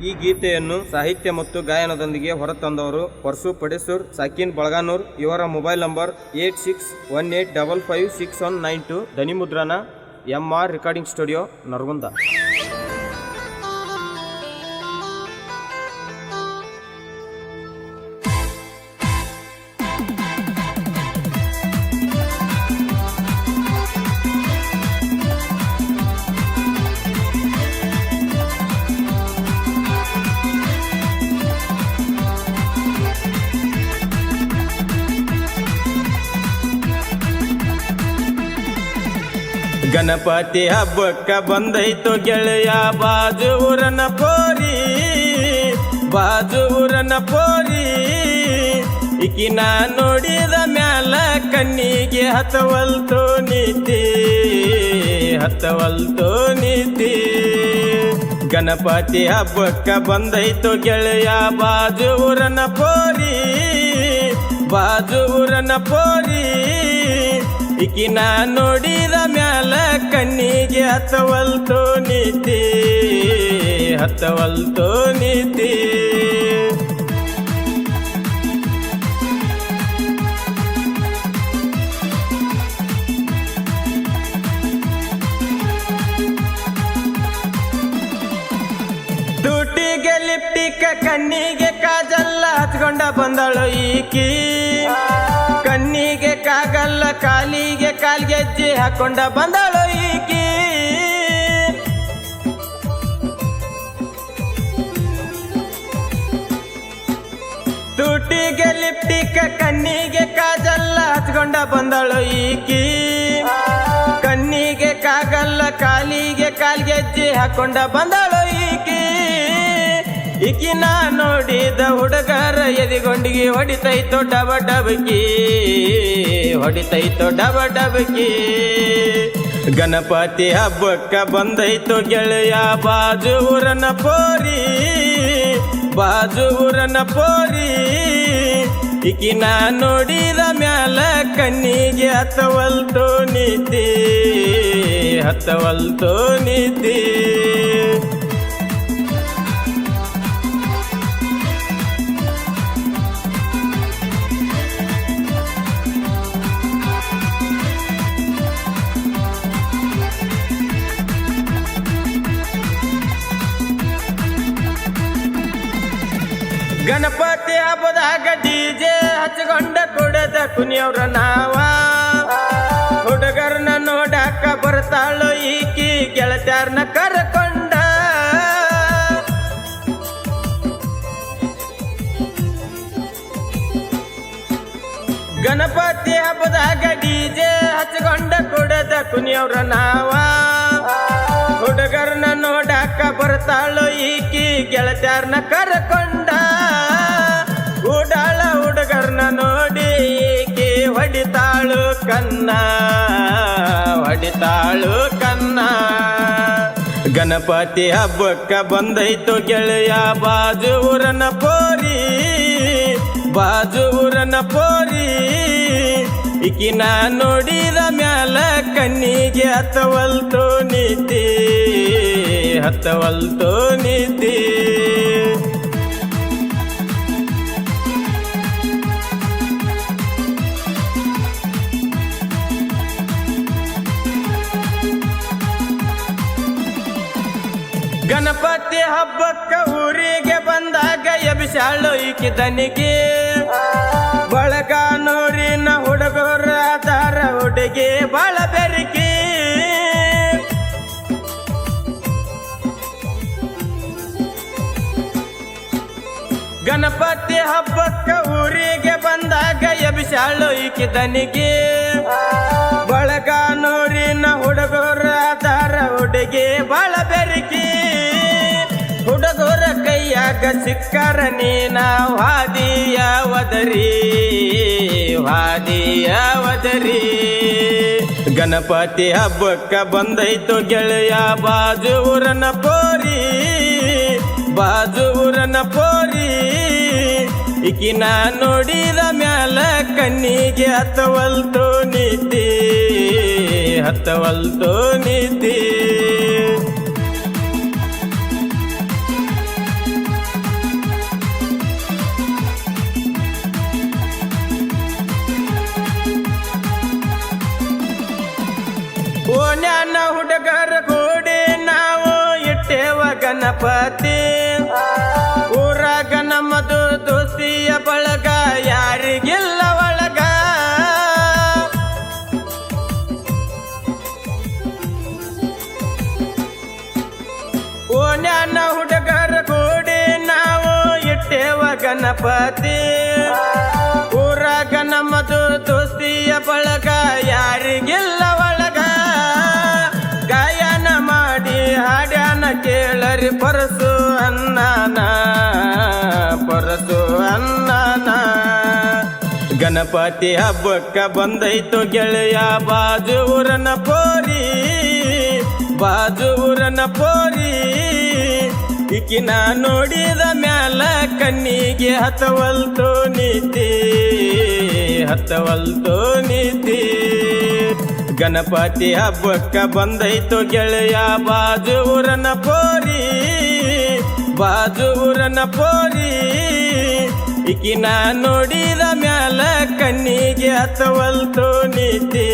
ಈ ಗೀತೆಯನ್ನು ಸಾಹಿತ್ಯ ಮತ್ತು ಗಾಯನದೊಂದಿಗೆ ಹೊರತಂದವರು ಪರ್ಸು ಪಡೇಸೂರ್, ಸಾಕಿನ್ ಬಳಗಾನೂರ್. ಇವರ ಮೊಬೈಲ್ ನಂಬರ್ 8618556192. ಧ್ವನಿ ಮುದ್ರಣ MR recording studio, Nargund. Ganapati ಹಬ್ಬಕ್ಕ ಬಂದೈತು ಗೆಳೆಯ ಬಾಜು ಊರನ ಪೋರಿ, ಬಾಜು ಊರನ ಪೋರಿ. ಈಕಿನ ನೋಡಿದ ಮ್ಯಾಲ ಕಣ್ಣಿಗೆ ಹತ್ತವಲ್ತು ನೀತಿ, ಹತ್ತವಲ್ತು ನೀತಿ. ಗಣಪತಿ ಹಬ್ಬಕ್ಕ ಬಂದೈತು ಗೆಳೆಯ ಬಾಜು ಊರನ ಪೋರಿ, ಬಾಜು ಊರನ ಪೋರಿ. ಈಕಿನ ನೋಡಿದ ಮ್ಯಾಲ ಕಣ್ಣಿಗೆ ಹತ್ತವಲ್ತು ನೀತಿ, ಹತ್ತವಲ್ತು ನೀತಿ. ತುಟಿಗೆ ಲಿಪ್ಟಿಕ ಕಣ್ಣಿಗೆ ಕಾಜಲ್ಲ ಹಚ್ಕೊಂಡ ಬಂದಳು ಈಕಿ, ಕಣ್ಣಿಗೆ ಕಾಗಲ್ಲ ಕಾಲಿಗೆ ಕಾಲ್ಗೆಜ್ಜೆ ಹಾಕೊಂಡ ಬಂದಳು ಈಕಿ. ತುಟಿಗೆ ಲಿಪ್ಟಿಕ ಕಣ್ಣಿಗೆ ಕಾಜಲ್ಲ ಹಚ್ಕೊಂಡ ಬಂದಳು ಈಕಿ, ಕಣ್ಣಿಗೆ ಕಾಗಲ್ಲ ಕಾಲಿಗೆ ಕಾಲ್ಗೆಜ್ಜೆ ಹಾಕೊಂಡ ಬಂದಳು ಈಕಿ. ಈಕಿನ ನೋಡಿದ ಹುಡುಗರ ಎದಿಗೊಂಡಿಗೆ ಹೊಡಿತೈತೋ ಡಬ ಡಬಕಿ, ಹೊಡಿತೈತೋ ಡಬ ಡಬಕಿ. ಗಣಪತಿ ಹಬ್ಬಕ್ಕ ಬಂದೈತು ಗೆಳೆಯ ಬಾಜು ಊರನ ಪೋರಿ, ಬಾಜು ಊರನ ಪೋರಿ. ಈಕಿನ ನೋಡಿದ ಮ್ಯಾಲ ಕಣ್ಣಿಗೆ ಹತ್ತವಲ್ತು ನೀತಿ, ಹತ್ತವಲ್ತು ನೀತಿ. ಗಣಪತಿ ಹಬ್ಬದಾಗ DJ ಹಚ್ಕೊಂಡ ಕುಡದ ಕುಣಿಯವ್ರ ನಾವ, ಹುಡುಗರ್ನ ನೋಡಾಕ ಬರ್ತಾಳು ಈಕಿ ಗೆಳತ್ಯಾರ್ನ ಕರ್ಕೊಂಡ. ಗಣಪತಿ ಹಬ್ಬದಾಗ DJ ಹಚ್ಕೊಂಡ ಕುಡದ ಕುಣಿಯವ್ರ ನಾವ, ಹುಡುಗರ್ನ ನೋಡಾಕ ಬರ್ತಾಳು ಈಕಿ ಗೆಳತ್ಯಾರ್ನ ಕರ್ಕೊಂಡ. ಉಡಾಳ ಹುಡುಗರ್ನ ನೋಡಿ ಈಕಿ ಹೊಡಿತಾಳು ಕನ್ನ, ಹೊಡಿತಾಳು ಕನ್ನ. ಗಣಪತಿ ಹಬ್ಬಕ್ಕ ಬಂದೈತು ಗೆಳೆಯ ಬಾಜು ಊರನ ಪೋರಿ, ಬಾಜು ಊರನ ಪೋರಿ. ಈಕಿನ ನೋಡಿದ ಮ್ಯಾಲ ಕಣ್ಣಿಗೆ ಹತ್ತವಲ್ತು ನೀತಿ, ಹತ್ತವಲ್ತು ನೀತಿ. ಗಣಪತಿ ಹಬ್ಬಕ್ಕ ಊರಿಗೆ ಬಂದಾಗ ಎಬಿಸಾಳು ಈಕಿ ದನಿಗೆ, ಬಳಗಾನೂರಿನ ಹುಡುಗರ ದಾರ ಹುಡುಗಿ ಬಾಳ ಬೆರಕಿ. ಗಣಪತಿ ಹಬ್ಬಕ್ಕ ಊರಿಗೆ ಬಂದಾಗ ಎಬಿಸಾಳು ಈಕಿ ದನಿಗೆ, ಬಳಗಾನೂರಿನ ಹುಡುಗರ ದಾರ ಹುಡುಗಿ ಬಾಳ ಬೆರಕಿ. ಹುಡುಗರ ಕೈಯಾಗ ಸಿಕ್ಕರ ನೀನ ವಾದಿಯ ವದರಿ, ವಾದಿಯ ವದರಿ. ಗಣಪತಿ ಹಬ್ಬಕ್ಕ ಬಂದೈತು ಗೆಳೆಯ ಬಾಜು ಊರನ ಪೋರಿ, ಬಾಜು ಊರನ ಪೋರಿ. ಈಕಿನ ನೋಡಿದ ಮ್ಯಾಲ ಕಣ್ಣಿಗೆ ಹತ್ತವಲ್ತು ನೀತಿ, ಹತ್ತವಲ್ತು ನೀತಿ. ಗಣಪತಿ ಊರಾಗ ನಮ್ಮದು ದೋಸ್ತಿಯ ಬಳಗ ಯಾರಿಗಿಲ್ಲ ಒಳಗ ಓನ್ಯಾನ ಹುಡುಗರ ಕೂಡಿ ನಾವು ಇಟ್ಟೇವ ಗಣಪತಿ ಊರಾಗ ನಮ್ಮದು ದೋಸ್ತಿಯ ಬಳಗ ಯಾರಿಗಿಲ್ಲ ಒಳಗ ಗಾಯನ ಮಾಡಿ ಹಾಡ್ಯಾನ ಕೇಳರಿ ಪರಸು ಅನ್ನನ ಗಣಪತಿ ಹಬ್ಬಕ್ಕ ಬಂದೈತು ಗೆಳೆಯ ಬಾಜು ಊರನ ಪೋರಿ ಈಕಿನ ನೋಡಿದ ಮ್ಯಾಲ ಕಣ್ಣಿಗೆ ಹತ್ತವಲ್ತು ನೀತಿ ಗಣಪತಿ ಹಬ್ಬಕ್ಕ ಬಂದೈತು ಗೆಳೆಯ ಬಾಜು ಊರನ ಪೋರಿ ಈಕಿನ ನೋಡಿದ ಮ್ಯಾಲ ಕಣ್ಣಿಗೆ ಹತ್ತವಲ್ತು ನೀತಿ